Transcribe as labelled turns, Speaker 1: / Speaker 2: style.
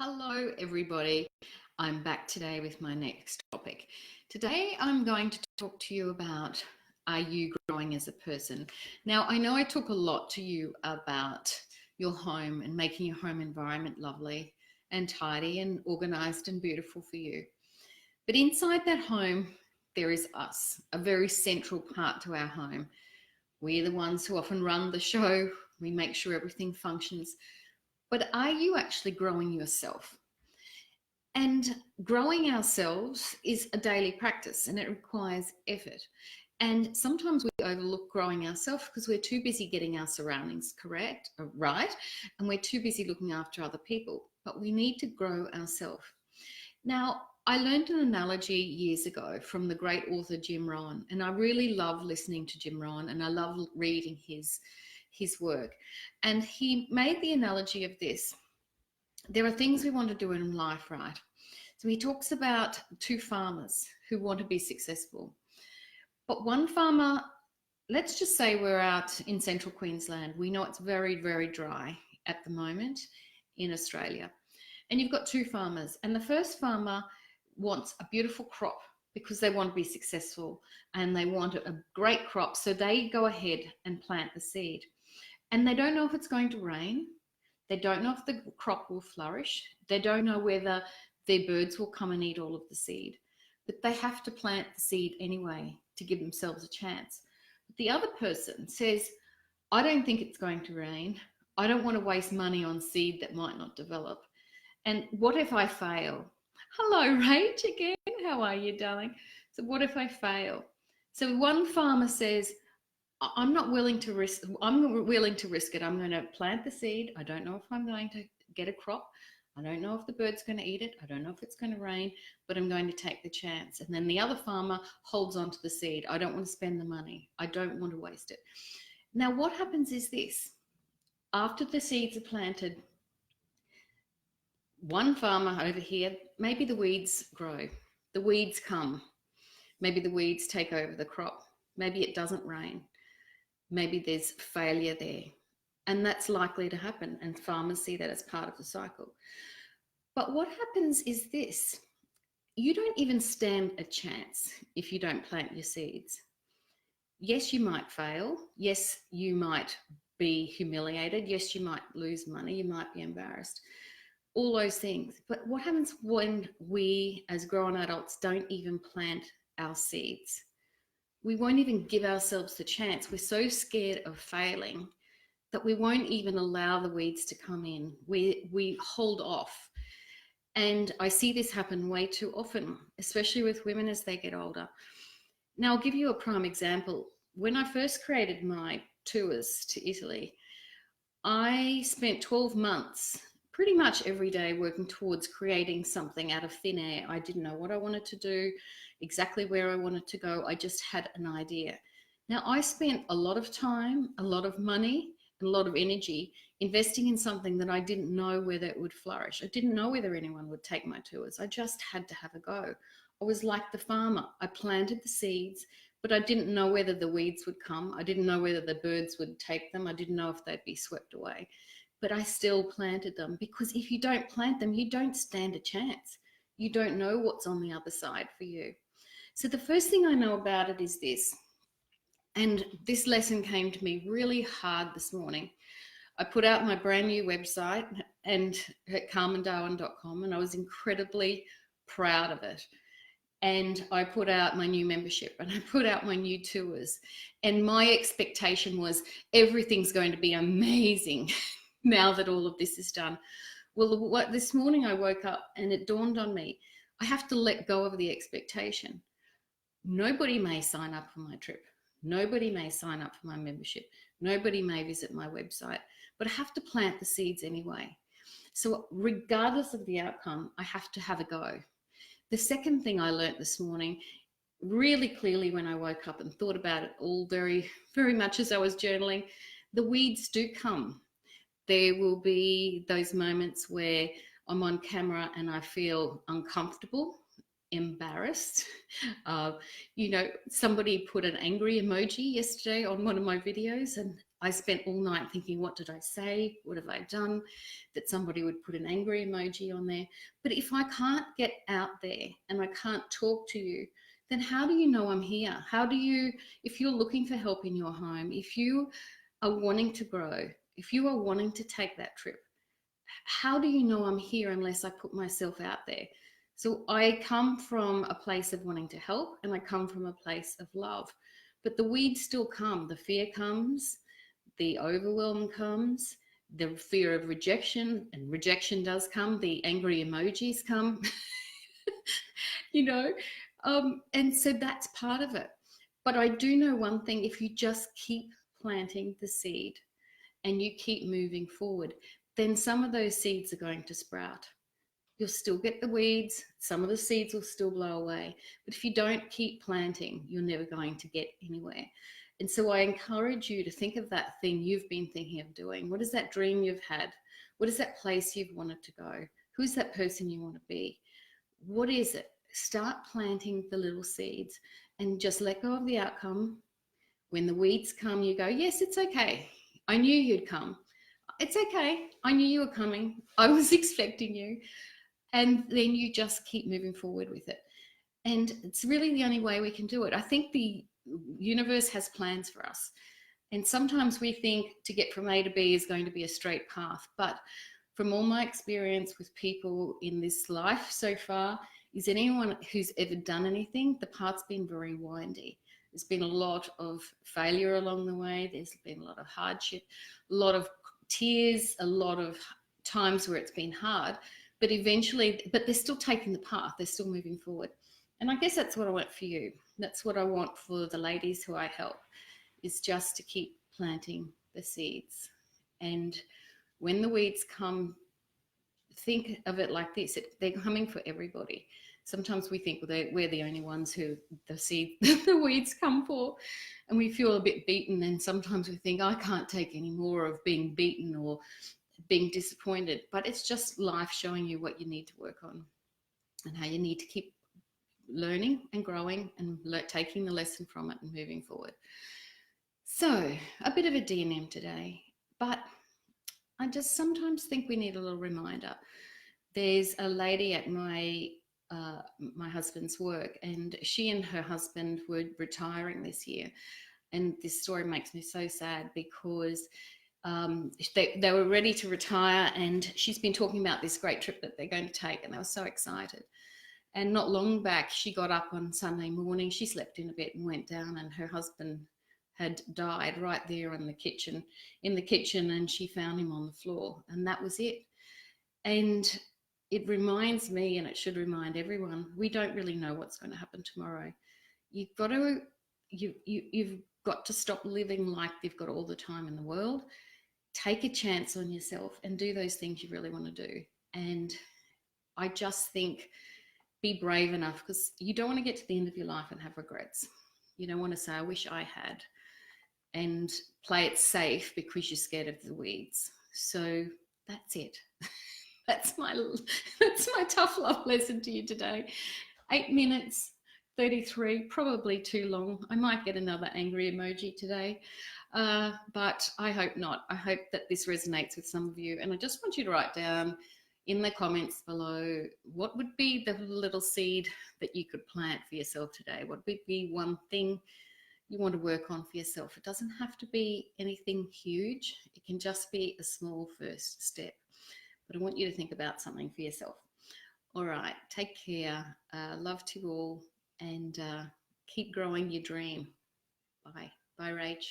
Speaker 1: Hello, everybody. I'm back today with my next topic. Today, I'm going to talk to you about, are you growing as a person? Now, I know I talk a lot to you about your home and making your home environment lovely and tidy and organized and beautiful for you. But inside that home, there is us, a very central part to our home. We're the ones who often run the show. We make sure everything functions. But are you actually growing yourself? And growing ourselves is a daily practice and it requires effort. And sometimes we overlook growing ourselves because we're too busy getting our surroundings correct, or right, and we're too busy looking after other people. But we need to grow ourselves. Now, I learned an analogy years ago from the great author Jim Rohn, and I really love listening to Jim Rohn and I love reading his work. And he made the analogy of this. There are things we want to do in life, right? So he talks about two farmers who want to be successful. But one farmer, let's just say we're out in central Queensland. We know it's very, very dry at the moment in Australia. And you've got two farmers. And the first farmer wants a beautiful crop because they want to be successful and they want a great crop. So they go ahead and plant the seed. And they don't know if it's going to rain. They don't know if the crop will flourish. They don't know whether their birds will come and eat all of the seed. But they have to plant the seed anyway to give themselves a chance. But the other person says, I don't think it's going to rain. I don't want to waste money on seed that might not develop. And what if I fail? Hello, Rach again. How are you, darling? So what if I fail? So one farmer says, I'm not willing to risk, I'm willing to risk it. I'm going to plant the seed. I don't know if I'm going to get a crop. I don't know if the bird's going to eat it. I don't know if it's going to rain, but I'm going to take the chance. And then the other farmer holds on to the seed. I don't want to spend the money. I don't want to waste it. Now, what happens is this. After the seeds are planted, one farmer over here, maybe the weeds grow. The weeds come. Maybe the weeds take over the crop. Maybe it doesn't rain. Maybe there's failure there. And that's likely to happen. And farmers see that as part of the cycle. But what happens is this. You don't even stand a chance if you don't plant your seeds. Yes, you might fail. Yes, you might be humiliated. Yes, you might lose money. You might be embarrassed. All those things. But what happens when we as grown adults don't even plant our seeds? We won't even give ourselves the chance. We're so scared of failing that we won't even allow the weeds to come in. We hold off. And I see this happen way too often, especially with women as they get older. Now, I'll give you a prime example. When I first created my tours to Italy, I spent 12 months pretty much every day working towards creating something out of thin air. I didn't know what I wanted to do, exactly where I wanted to go. I just had an idea. Now, I spent a lot of time, a lot of money, and a lot of energy investing in something that I didn't know whether it would flourish. I didn't know whether anyone would take my tours. I just had to have a go. I was like the farmer. I planted the seeds, but I didn't know whether the weeds would come. I didn't know whether the birds would take them. I didn't know if they'd be swept away. But I still planted them because if you don't plant them, you don't stand a chance. You don't know what's on the other side for you. So the first thing I know about it is this, and this lesson came to me really hard this morning. I put out my brand new website and at carmendarwin.com, and I was incredibly proud of it. And I put out my new membership and I put out my new tours. And my expectation was everything's going to be amazing now that all of this is done. Well, this morning I woke up and it dawned on me, I have to let go of the expectation. Nobody may sign up for my trip. Nobody may sign up for my membership. Nobody may visit my website, but I have to plant the seeds anyway. So regardless of the outcome, I have to have a go. The second thing I learned this morning, really clearly when I woke up and thought about it all very, very much as I was journaling, the weeds do come. There will be those moments where I'm on camera and I feel uncomfortable, embarrassed. Somebody put an angry emoji yesterday on one of my videos and I spent all night thinking, what did I say? What have I done? That somebody would put an angry emoji on there. But if I can't get out there and I can't talk to you, then how do you know I'm here? How do you, if you're looking for help in your home, if you are wanting to grow, if you are wanting to take that trip, how do you know I'm here unless I put myself out there? So I come from a place of wanting to help, and I come from a place of love. But the weeds still come. The fear comes, the overwhelm comes, the fear of rejection, and rejection does come, the angry emojis come, you know. And so that's part of it. But I do know one thing: if you just keep planting the seed and you keep moving forward, then some of those seeds are going to sprout. You'll still get the weeds, some of the seeds will still blow away. But if you don't keep planting, you're never going to get anywhere. And so I encourage you to think of that thing you've been thinking of doing. What is that dream you've had? What is that place you've wanted to go? Who's that person you want to be? What is it? Start planting the little seeds and just let go of the outcome. When the weeds come, you go, yes, it's okay. I knew you'd come. It's okay. I knew you were coming. I was expecting you. And then you just keep moving forward with it. And it's really the only way we can do it. I think the universe has plans for us. And sometimes we think to get from A to B is going to be a straight path. But from all my experience with people in this life so far, is anyone who's ever done anything, the path's been very windy. There's been a lot of failure along the way. There's been a lot of hardship, a lot of tears, a lot of times where it's been hard. But eventually, but they're still taking the path. They're still moving forward. And I guess that's what I want for you. That's what I want for the ladies who I help, is just to keep planting the seeds. And when the weeds come, think of it like this: they're coming for everybody. Sometimes we think we're the only ones who the weeds come for, and we feel a bit beaten. And sometimes we think, I can't take any more of being beaten or being disappointed. But it's just life showing you what you need to work on and how you need to keep learning and growing and taking the lesson from it and moving forward. So a bit of a D&M today, but I just sometimes think we need a little reminder. There's a lady at my husband's work, and she and her husband were retiring this year. And this story makes me so sad because they were ready to retire, and she's been talking about this great trip that they're going to take, and they were so excited. And not long back, she got up on Sunday morning, she slept in a bit and went down, and her husband had died right there in the kitchen, and she found him on the floor, and that was it. And it reminds me, and it should remind everyone, we don't really know what's going to happen tomorrow. You've got to stop living like you've got all the time in the world. Take a chance on yourself and do those things you really want to do. And I just think, be brave enough, because you don't want to get to the end of your life and have regrets. You don't want to say, I wish I had, and play it safe because you're scared of the weeds. So that's it. That's my tough love lesson to you today. 8 minutes 33, probably too long. I might get another angry emoji today, but I hope not. I hope that this resonates with some of you. And I just want you to write down in the comments below, what would be the little seed that you could plant for yourself today? What would be one thing you want to work on for yourself? It doesn't have to be anything huge. It can just be a small first step. But I want you to think about something for yourself. All right, take care. Love to you all, and keep growing your dream. Bye. Bye, Rach.